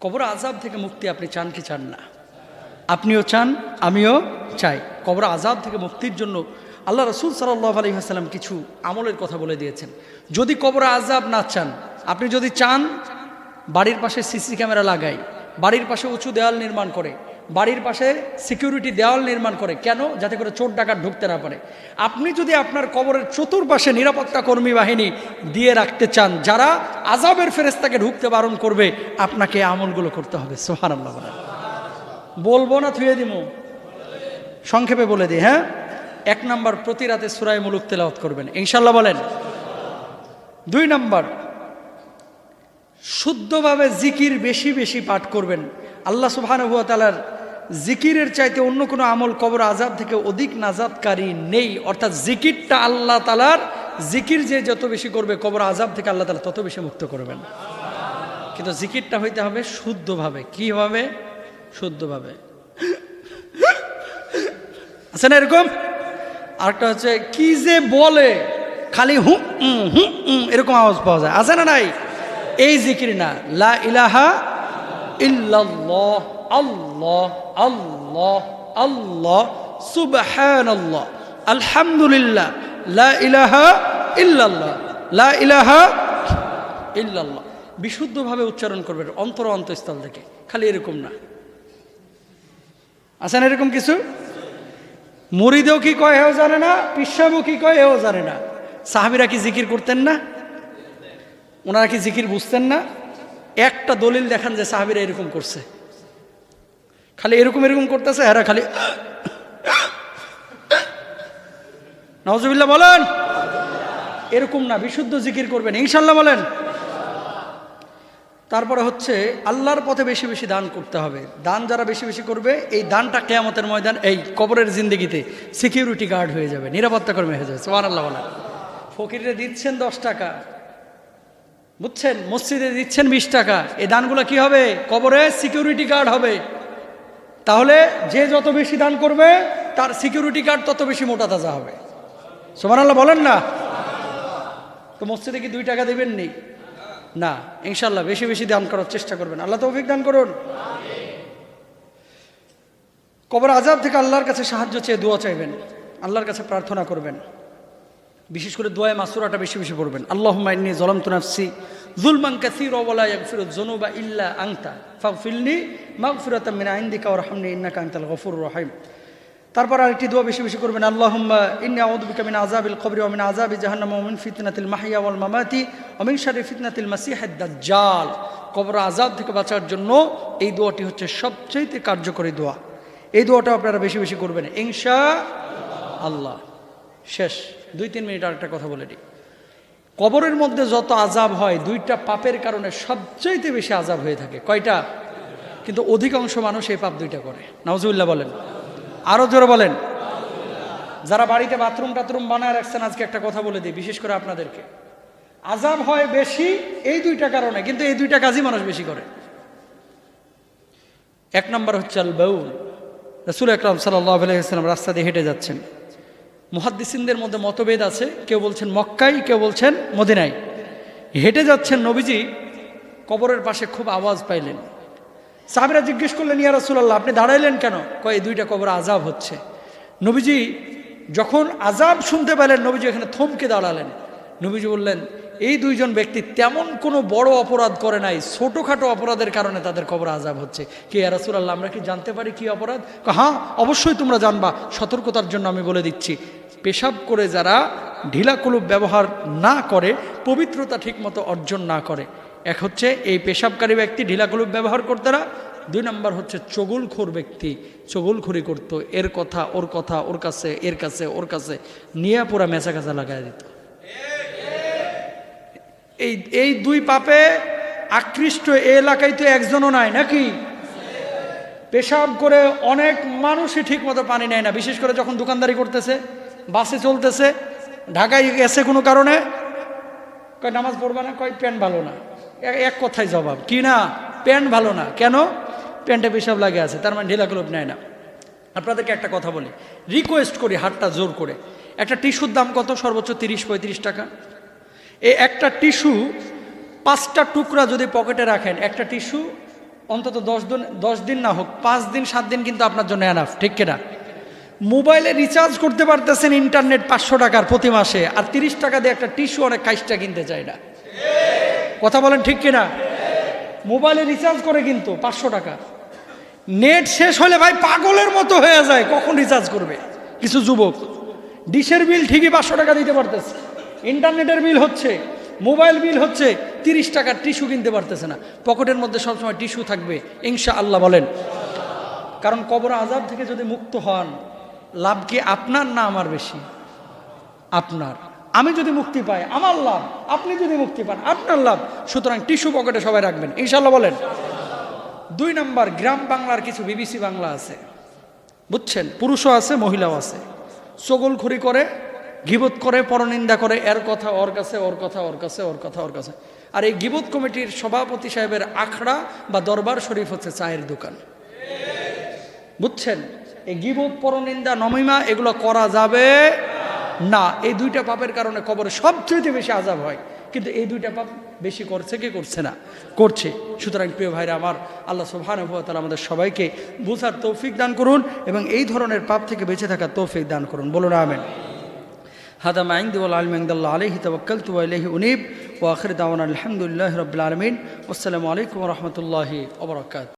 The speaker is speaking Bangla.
কবর আযাব থেকে মুক্তি আপনি চান কি চান না? আপনিও চান, আমিও চাই। কবর আযাব থেকে মুক্তির জন্য আল্লাহ রাসূল সাল্লাল্লাহু আলাইহি ওয়াসাল্লাম কিছু আমলের কথা বলে দিয়েছেন। যদি কবর আযাব না চান, আপনি যদি চান বাড়ির পাশে সিসি ক্যামেরা লাগাই, বাড়ির পাশে উঁচু দেওয়াল নির্মাণ করে, বাড়ির পাশে সিকিউরিটি দেওয়াল নির্মাণ করে, কেন? যাতে করে চোর ডাকাত ঢুকতে না পারে। আপনি যদি আপনার কবরের চতুর্পাশে নিরাপত্তা কর্মী বাহিনী দিয়ে রাখতে চান, যারা আযাবের ফেরেশতাকে ঢুকতে বারণ করবে, আপনাকে আমলগুলো করতে হবে। সুবহানাল্লাহ। বলবো না থুয়ে দিব? সংক্ষেপে বলে দিই। হ্যাঁ, 1 নাম্বার, প্রতি রাতে সূরা মুলুক তেলাওয়াত করবেন ইনশাআল্লাহ, বলেন। 2 নাম্বার, শুদ্ধভাবে জিকির বেশি বেশি পাঠ করবেন। আল্লাহ সুবহানাহু ওয়া তাআলার জিকিরের চাইতে অন্য কোনো আমল কবর আযাব থেকে অধিক নাজাতকারী নেই। অর্থাৎ জিকিরটা আল্লাহ তাআলার, জিকির যে যত বেশি করবে কবর আযাব থেকে আল্লাহ তাআলা তত বেশি মুক্ত করবেন। কিন্তু জিকিরটা হইতে হবে শুদ্ধভাবে। কি হবে? শুদ্ধভাবে। আছে না এরকম? আরেকটা হচ্ছে কি যে বলে, খালি হু হু এরকম আওয়াজ পাওয়া যায়, আছে না নাই? এই জিকির না। লা ইলাহা ইল্লাল্লাহ, আল্লাহ আল্লাহ আল্লাহ, সুবহানাল্লাহ, আলহামদুলিল্লাহ, লা ইলাহা ইল্লাল্লাহ, লা ইলাহা ইল্লাল্লাহ। বিশুদ্ধভাবে উচ্চারণ করবেন অন্তর অন্তঃস্থল থেকে, খালি এরকম না। আছে না এরকম কিছু? মুরিদেও কি কয় এও জানে না, পিসাবও কি কয় এও জানে না। সাহাবীরা কি জিকির করতেন না? ওনারা কি জিকির বুঝতেন না? একটা দলিল দেখান যে সাহাবীরা এরকম করছে, খালি এরকম এরকম করতেছে, এরা খালি নাউজুবিল্লাহ বলেন। এরকম না, বিশুদ্ধ জিকির করবেন ইনশাআল্লাহ, বলেন। তারপরে হচ্ছে আল্লাহর পথে বেশি বেশি দান করতে হবে। দান যারা বেশি বেশি করবে, এই দানটা কিয়ামতের ময়দান, এই কবরের জিন্দেগিতে সিকিউরিটি গার্ড হয়ে যাবে, নিরাপত্তা কর্মী হয়ে যাবে। সুবহানাল্লাহ বলেন। ফকিরে দিচ্ছেন 10 টাকা, বুঝছেন, মসজিদে দিচ্ছেন 20 টাকা, এই দানগুলো কি হবে? কবরে সিকিউরিটি গার্ড হবে। তাহলে যে যত বেশি দান করবে তার সিকিউরিটি গার্ড তত বেশি মোটা তাজা হবে। সুবহানাল্লাহ বলেন না? তো মসজিদে কি 2 টাকা দিবেন নি? না, ইনশাআল্লাহ বেশি বেশি দান করার চেষ্টা করবেন। আল্লাহ তৌফিক দান করুন। কবর আযাব থেকে আল্লাহর কাছে সাহায্য চেয়ে দোয়া চাইবেন, আল্লাহর কাছে প্রার্থনা করবেন। বিশেষ করে দোয়ায়ে মাসুরাটা বেশি বেশি পড়বেন। আল্লাহুম্মা ইন্নী যালামতু নাফসি যুলমান কাসীরা ওয়া লা ইয়াগফিরুয যুনুবা ইল্লা আনতা ফাগফিরলি মাগফিরাতাম মিন ইনদিকা ওয়ারহামনি ইন্নাকা আনতাল গফুরুর রহিম। তারপর আরেকটি দোয়া বেশি বেশি করবেন। আল্লাহুম্মা ইন্নী আউযু বিকা মিন আযাবিল কবরি ওয়া মিন আযাবি জাহান্নাম ওয়া মিন ফিতনাতিল মাহইয়া ওয়াল মামাতি ওয়া মিন শাররি ফিতনাতিল মাসিহিদ দাজ্জাল। কবর আযাব থেকে বাঁচার জন্য এই দোয়াটি হচ্ছে সবচেয়ে কার্যকরী দোয়া। এই দোয়াটা আপনারা বেশি বেশি করবেন ইনশাআল্লাহ। শেষ 2-3 মিনিট আরেকটা কথা বলে দিই। কবরের মধ্যে যত আযাব হয়, 2টা পাপের কারণে সবচেয়ে বেশি আযাব হয়ে থাকে। কয়টা? কিন্তু অধিকাংশ মানুষ এই পাপ 2টা করে। নাউজুবিল্লাহ বলেন, আরো জোরে বলেন। যারা বাড়িতে বাথরুম টাথরুম বানায় রাখছেন, আজকে একটা কথা বলে দিই, বিশেষ করে আপনাদেরকে, আযাব হয় বেশি এই 2টা কারণে, কিন্তু এই 2টা কাজই মানুষ বেশি করে। 1 নম্বর হচ্ছে আল বাউল। রাসূল আকরাম সাল্লাল্লাহু আলাইহি ওয়াসাল্লাম রাস্তা দিয়ে হেঁটে যাচ্ছেন। মুহাদ্দিসিনদের মধ্যে মতভেদ আছে, কেউ বলছেন মক্কায়, কেউ বলছেন মদিনায়। হেঁটে যাচ্ছেন, নবীজি কবরের পাশে খুব আওয়াজ পাইলেন। সাহাবীরা জিজ্ঞেস করলেন, ইয়া রাসূলুল্লাহ, আপনি দাঁড়াইলেন কেন? কয় এই 2টা কবরে আযাব হচ্ছে। নবীজি যখন আযাব শুনতে পেলেন, নবীজি এখানে থমকে দাঁড়ালেন। নবীজি বললেন, এই 2জন ব্যক্তি তেমন কোনো বড় অপরাধ করে নাই, ছোটোখাটো অপরাধের কারণে তাদের কবরে আযাব হচ্ছে। কি ইয়া রাসূলুল্লাহ, আমরা কি জানতে পারি কি অপরাধ? হ্যাঁ, অবশ্যই তোমরা জানবা, সতর্কতার জন্য আমি বলে দিচ্ছি। পেশাব করে যারা ঢিলা কলুপ ব্যবহার না করে, পবিত্রতা ঠিকমতো অর্জন না করে, এক হচ্ছে এই পেশাবকারী ব্যক্তি, ঢিলা কলুপ ব্যবহার করতে না। 2 নম্বর হচ্ছে চগলখোর ব্যক্তি, চগলখড়ি করতো, এর কথা ওর কথা, ওর কাছে এর কাছে ওর কাছে নিয়ে পুরা মেচা কাচা লাগাই দিত। এই 2 পাপে আকৃষ্ট এই এলাকায় তো একজনও নাই নাকি? পেশাব করে অনেক মানুষই ঠিক মতো পানি নেয় না, বিশেষ করে যখন দোকানদারি করতেছে, বাসে চলতেছে, ঢাকায় গেছে কোনো কারণে, কয় নামাজ পড়বা না, কয় প্যান্ট ভালো না। এক কথায় জবাব কি না, প্যান্ট ভালো না। কেন? প্যান্টে পেশাব লাগে আছে, তার মানে ঢিলা কলুপ নেয় না। আপনাদেরকে একটা কথা বলি, রিকোয়েস্ট করি হাতটা জোর করে, একটা টিস্যুর দাম কত? সর্বোচ্চ 30-35 টাকা। এই একটা টিস্যু 5টা টুকরা যদি পকেটে রাখেন, একটা টিস্যু অন্তত 10 দিন না হোক, 5 দিন 7 দিন কিন্তু আপনার জন্য এনাফ, ঠিক কিনা? মোবাইলে রিচার্জ করতে পারতেছেন ইন্টারনেট 500 টাকার প্রতি মাসে, আর 30 টাকা দিয়ে একটা টিস্যু অনেক কাজটা কিনতে চাই না। কথা বলেন ঠিক কিনা? মোবাইলে রিচার্জ করে কিন্তু 500 টাকা, নেট শেষ হলে ভাই পাগলের মতো হয়ে যায়, কখন রিচার্জ করবে। কিছু যুবক ডিশের বিল ঠিকই 500 টাকা দিতে পারতেছে, ইন্টারনেটের বিল হচ্ছে, মোবাইল বিল হচ্ছে, 30 টাকার টিস্যু কিনতে পারতেছে না। পকেটের মধ্যে সবসময় টিস্যু থাকবে ইনশাআল্লাহ, বলেন। কারণ কবর আযাব থেকে যদি মুক্ত হন, লাভ কি আপনার না আমার বেশি? আপনার। আমি যদি মুক্তি পাই আমার লাভ, আপনি যদি মুক্তি পান আপনার লাভ। সুতরাং টিস্যু পকেটে সবাই রাখবেন ইনশাআল্লাহ, বলেন। 2 নম্বর, গ্রাম বাংলার কিছু বিবিসি বাংলা আছে, বুঝছেন, পুরুষও আছে মহিলাও আছে, চগলখড়ি করে, গীবত করে, পরনিন্দা করে, এর কথা ওর কাছে, ওর কথা ওর কাছে, ওর কথা ওর কাছে। আর এই গীবত কমিটির সভাপতি সাহেবের আখড়া বা দরবার শরীফ হচ্ছে চায়ের দোকান, বুঝছেন। এই গীবত, পরনিন্দা, নমিমা এগুলো করা যাবে না। এই 2টা পাপের কারণে কবরে সবচেয়ে বেশি আযাব হয়, কিন্তু এই 2টা পাপ বেশি করছে কি করছে না? করছে। সুতরাং প্রিয় ভাইরা আমার, আল্লাহ সুবহানাহু ওয়া তাআলা আমাদের সবাইকে বুঝার তৌফিক দান করুন এবং এই ধরনের পাপ থেকে বেঁচে থাকার তৌফিক দান করুন, বলুন আমিন। হাদা মা ইনদি ওয়াল ইলমু ইনদাল্লাহ আলাইহি তাওয়াক্কালতু ওয়া ইলাইহি উনীব ওয়া আখির দাওয়ানা আলহামদুলিল্লাহি রাব্বিল আলামিন। আসসালামু আলাইকুম ওয়া রাহমাতুল্লাহি ওয়া বারাকাতুহু।